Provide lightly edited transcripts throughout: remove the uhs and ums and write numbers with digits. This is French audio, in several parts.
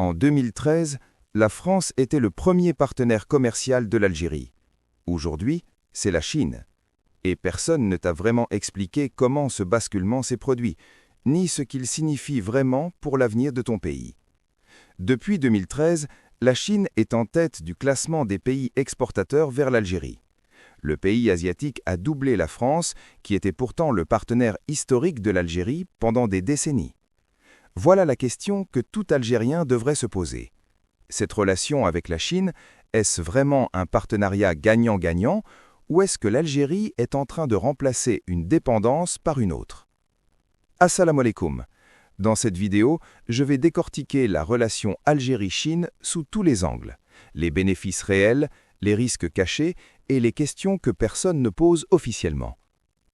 En 2013, la France était le premier partenaire commercial de l'Algérie. Aujourd'hui, c'est la Chine. Et personne ne t'a vraiment expliqué comment ce basculement s'est produit, ni ce qu'il signifie vraiment pour l'avenir de ton pays. Depuis 2013, la Chine est en tête du classement des pays exportateurs vers l'Algérie. Le pays asiatique a doublé la France, qui était pourtant le partenaire historique de l'Algérie pendant des décennies. Voilà la question que tout Algérien devrait se poser. Cette relation avec la Chine, est-ce vraiment un partenariat gagnant-gagnant ou est-ce que l'Algérie est en train de remplacer une dépendance par une autre? Assalamu alaikum. Dans cette vidéo, je vais décortiquer la relation Algérie-Chine sous tous les angles, les bénéfices réels, les risques cachés et les questions que personne ne pose officiellement.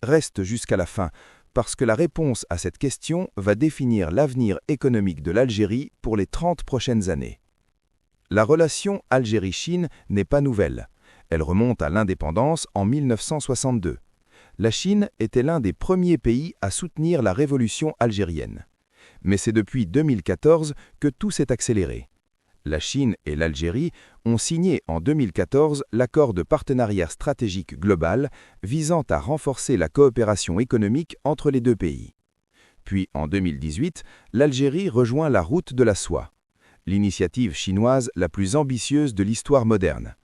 Reste jusqu'à la fin, parce que la réponse à cette question va définir l'avenir économique de l'Algérie pour les 30 prochaines années. La relation Algérie-Chine n'est pas nouvelle. Elle remonte à l'indépendance en 1962. La Chine était l'un des premiers pays à soutenir la révolution algérienne. Mais c'est depuis 2014 que tout s'est accéléré. La Chine et l'Algérie ont signé en 2014 l'accord de partenariat stratégique global visant à renforcer la coopération économique entre les deux pays. Puis en 2018, l'Algérie rejoint la route de la soie, l'initiative chinoise la plus ambitieuse de l'histoire moderne.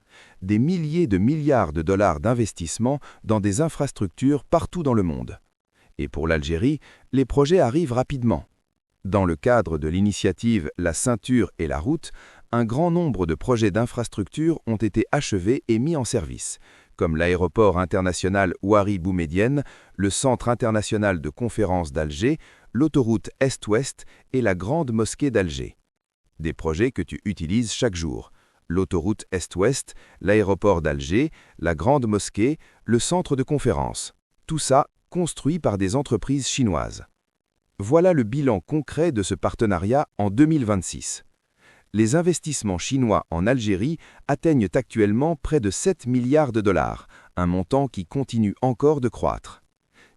Des milliers de milliards de dollars d'investissement dans des infrastructures partout dans le monde. Et pour l'Algérie, les projets arrivent rapidement. Dans le cadre de l'initiative La Ceinture et la Route, un grand nombre de projets d'infrastructures ont été achevés et mis en service, comme l'aéroport international Ouari Boumedienne, le Centre international de conférences d'Alger, l'autoroute Est-Ouest et la Grande Mosquée d'Alger. Des projets que tu utilises chaque jour. L'autoroute Est-Ouest, l'aéroport d'Alger, la Grande Mosquée, le centre de conférences. Tout ça construit par des entreprises chinoises. Voilà le bilan concret de ce partenariat en 2026. Les investissements chinois en Algérie atteignent actuellement près de 7 milliards de dollars, un montant qui continue encore de croître.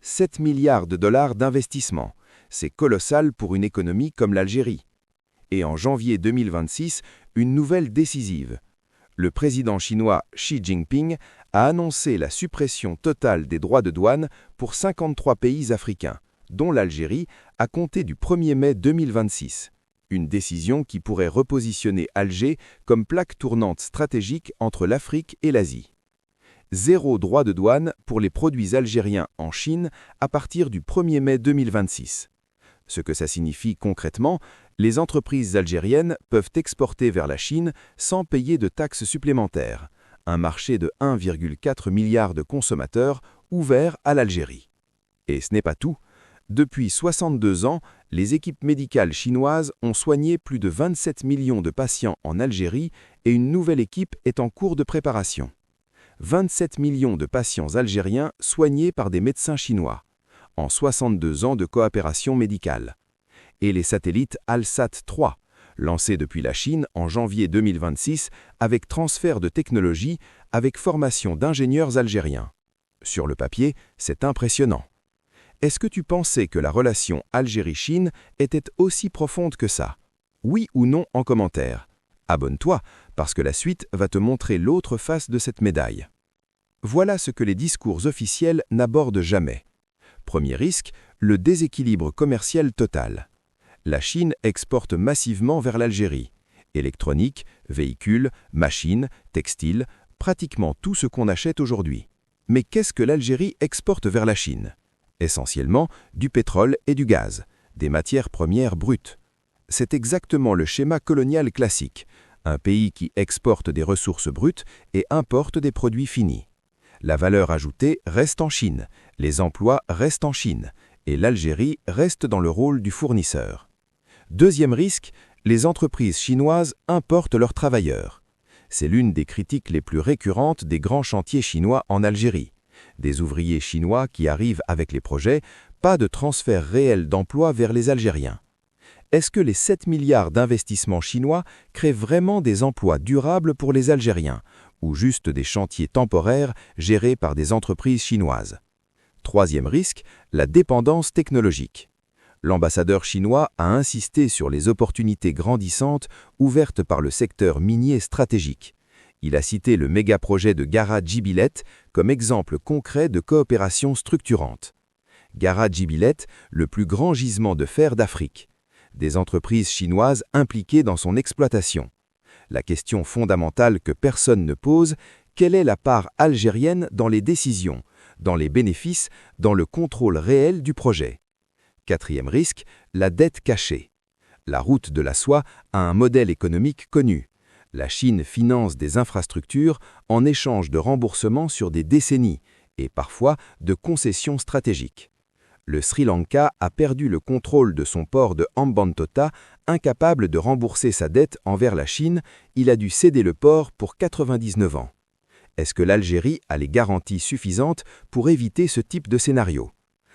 7 milliards de dollars d'investissement, c'est colossal pour une économie comme l'Algérie. Et en janvier 2026, une nouvelle décisive. Le président chinois Xi Jinping a annoncé la suppression totale des droits de douane pour 53 pays africains, dont l'Algérie, à compter du 1er mai 2026. Une décision qui pourrait repositionner Alger comme plaque tournante stratégique entre l'Afrique et l'Asie. Zéro droit de douane pour les produits algériens en Chine à partir du 1er mai 2026. Ce que ça signifie concrètement, les entreprises algériennes peuvent exporter vers la Chine sans payer de taxes supplémentaires, un marché de 1,4 milliard de consommateurs ouvert à l'Algérie. Et ce n'est pas tout. Depuis 62 ans, les équipes médicales chinoises ont soigné plus de 27 millions de patients en Algérie et une nouvelle équipe est en cours de préparation. 27 millions de patients algériens soignés par des médecins chinois, en 62 ans de coopération médicale. Et les satellites ALSAT 3, lancés depuis la Chine en janvier 2026 avec transfert de technologie, avec formation d'ingénieurs algériens. Sur le papier, c'est impressionnant. Est-ce que tu pensais que la relation Algérie-Chine était aussi profonde que ça? Oui ou non en commentaire. Abonne-toi, parce que la suite va te montrer l'autre face de cette médaille. Voilà ce que les discours officiels n'abordent jamais. Premier risque, le déséquilibre commercial total. La Chine exporte massivement vers l'Algérie. Électronique, véhicules, machines, textiles, pratiquement tout ce qu'on achète aujourd'hui. Mais qu'est-ce que l'Algérie exporte vers la Chine? Essentiellement du pétrole et du gaz, des matières premières brutes. C'est exactement le schéma colonial classique, un pays qui exporte des ressources brutes et importe des produits finis. La valeur ajoutée reste en Chine, les emplois restent en Chine, et l'Algérie reste dans le rôle du fournisseur. Deuxième risque, les entreprises chinoises importent leurs travailleurs. C'est l'une des critiques les plus récurrentes des grands chantiers chinois en Algérie. Des ouvriers chinois qui arrivent avec les projets, pas de transfert réel d'emplois vers les Algériens. Est-ce que les 7 milliards d'investissements chinois créent vraiment des emplois durables pour les Algériens, ou juste des chantiers temporaires gérés par des entreprises chinoises? Troisième risque, la dépendance technologique. L'ambassadeur chinois a insisté sur les opportunités grandissantes ouvertes par le secteur minier stratégique. Il a cité le méga-projet de Gara-Djibilet comme exemple concret de coopération structurante. Gara-Djibilet, le plus grand gisement de fer d'Afrique. Des entreprises chinoises impliquées dans son exploitation. La question fondamentale que personne ne pose, quelle est la part algérienne dans les décisions, dans les bénéfices, dans le contrôle réel du projet? Quatrième risque, la dette cachée. La route de la soie a un modèle économique connu. La Chine finance des infrastructures en échange de remboursements sur des décennies et parfois de concessions stratégiques. Le Sri Lanka a perdu le contrôle de son port de Hambantota, incapable de rembourser sa dette envers la Chine, il a dû céder le port pour 99 ans. Est-ce que l'Algérie a les garanties suffisantes pour éviter ce type de scénario?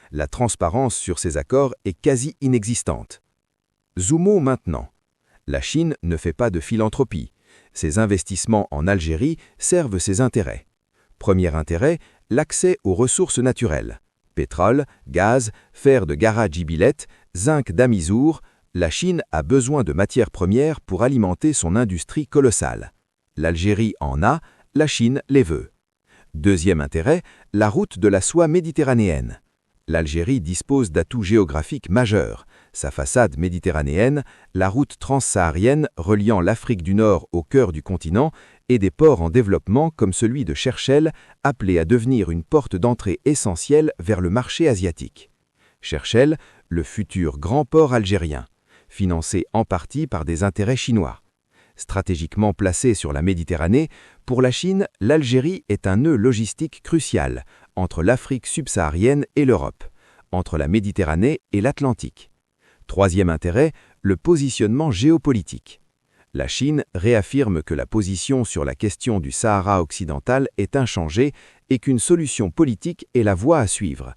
La transparence sur ces accords est quasi inexistante. Zoomons maintenant. La Chine ne fait pas de philanthropie. Ses investissements en Algérie servent ses intérêts. Premier intérêt, l'accès aux ressources naturelles. Pétrole, gaz, fer de Gara-Djibilet, zinc d'Amizour, la Chine a besoin de matières premières pour alimenter son industrie colossale. L'Algérie en a, la Chine les veut. Deuxième intérêt, la route de la soie méditerranéenne. L'Algérie dispose d'atouts géographiques majeurs. Sa façade méditerranéenne, la route transsaharienne reliant l'Afrique du Nord au cœur du continent et des ports en développement comme celui de Cherchell, appelé à devenir une porte d'entrée essentielle vers le marché asiatique. Cherchell, le futur grand port algérien, financé en partie par des intérêts chinois. Stratégiquement placé sur la Méditerranée, pour la Chine, l'Algérie est un nœud logistique crucial entre l'Afrique subsaharienne et l'Europe, entre la Méditerranée et l'Atlantique. Troisième intérêt, le positionnement géopolitique. La Chine réaffirme que la position sur la question du Sahara occidental est inchangée et qu'une solution politique est la voie à suivre.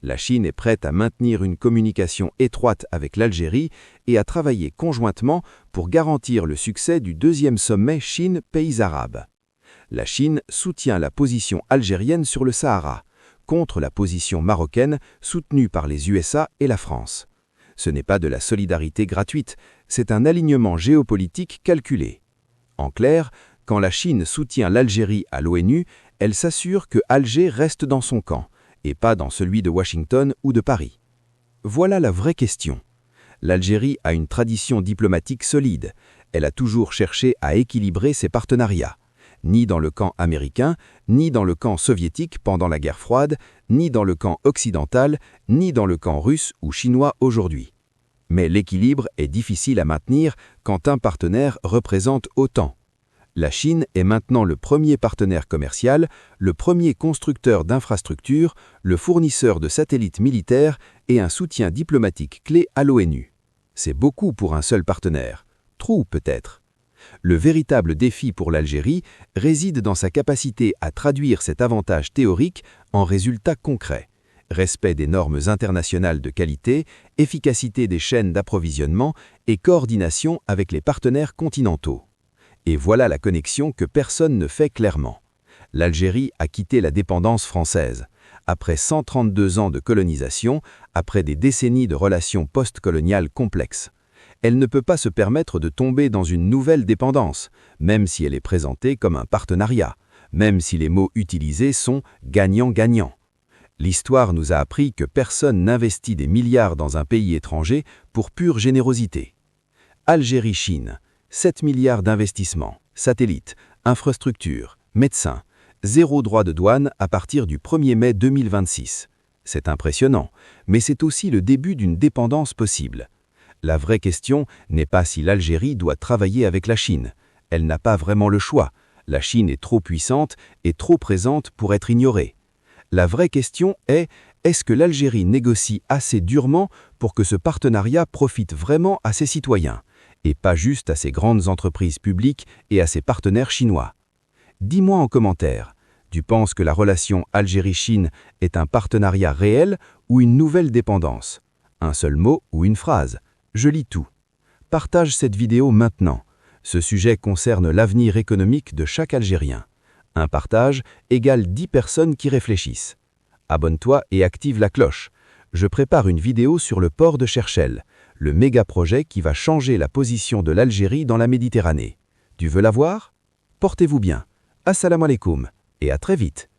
La Chine est prête à maintenir une communication étroite avec l'Algérie et à travailler conjointement pour garantir le succès du deuxième sommet Chine-Pays arabes. La Chine soutient la position algérienne sur le Sahara, contre la position marocaine soutenue par les USA et la France. Ce n'est pas de la solidarité gratuite, c'est un alignement géopolitique calculé. En clair, quand la Chine soutient l'Algérie à l'ONU, elle s'assure que Alger reste dans son camp, et pas dans celui de Washington ou de Paris. Voilà la vraie question. L'Algérie a une tradition diplomatique solide. Elle a toujours cherché à équilibrer ses partenariats. Ni dans le camp américain, ni dans le camp soviétique pendant la guerre froide, ni dans le camp occidental, ni dans le camp russe ou chinois aujourd'hui. Mais l'équilibre est difficile à maintenir quand un partenaire représente autant. La Chine est maintenant le premier partenaire commercial, le premier constructeur d'infrastructures, le fournisseur de satellites militaires et un soutien diplomatique clé à l'ONU. C'est beaucoup pour un seul partenaire. Trop peut-être. Le véritable défi pour l'Algérie réside dans sa capacité à traduire cet avantage théorique en résultats concrets. Respect des normes internationales de qualité, efficacité des chaînes d'approvisionnement et coordination avec les partenaires continentaux. Et voilà la connexion que personne ne fait clairement. L'Algérie a quitté la dépendance française. Après 132 ans de colonisation, après des décennies de relations post-coloniales complexes. Elle ne peut pas se permettre de tomber dans une nouvelle dépendance, même si elle est présentée comme un partenariat, même si les mots utilisés sont « gagnant-gagnant ». L'histoire nous a appris que personne n'investit des milliards dans un pays étranger pour pure générosité. Algérie-Chine, 7 milliards d'investissements, satellites, infrastructures, médecins, 0 droit de douane à partir du 1er mai 2026. C'est impressionnant, mais c'est aussi le début d'une dépendance possible. La vraie question n'est pas si l'Algérie doit travailler avec la Chine. Elle n'a pas vraiment le choix. La Chine est trop puissante et trop présente pour être ignorée. La vraie question est, est-ce que l'Algérie négocie assez durement pour que ce partenariat profite vraiment à ses citoyens, et pas juste à ses grandes entreprises publiques et à ses partenaires chinois? Dis-moi en commentaire, tu penses que la relation Algérie-Chine est un partenariat réel ou une nouvelle dépendance? Un seul mot ou une phrase? Je lis tout. Partage cette vidéo maintenant. Ce sujet concerne l'avenir économique de chaque Algérien. Un partage égale 10 personnes qui réfléchissent. Abonne-toi et active la cloche. je prépare une vidéo sur le port de Cherchell, le méga-projet qui va changer la position de l'Algérie dans la Méditerranée. Tu veux la voir? Portez-vous bien. Assalamu alaikum et à très vite.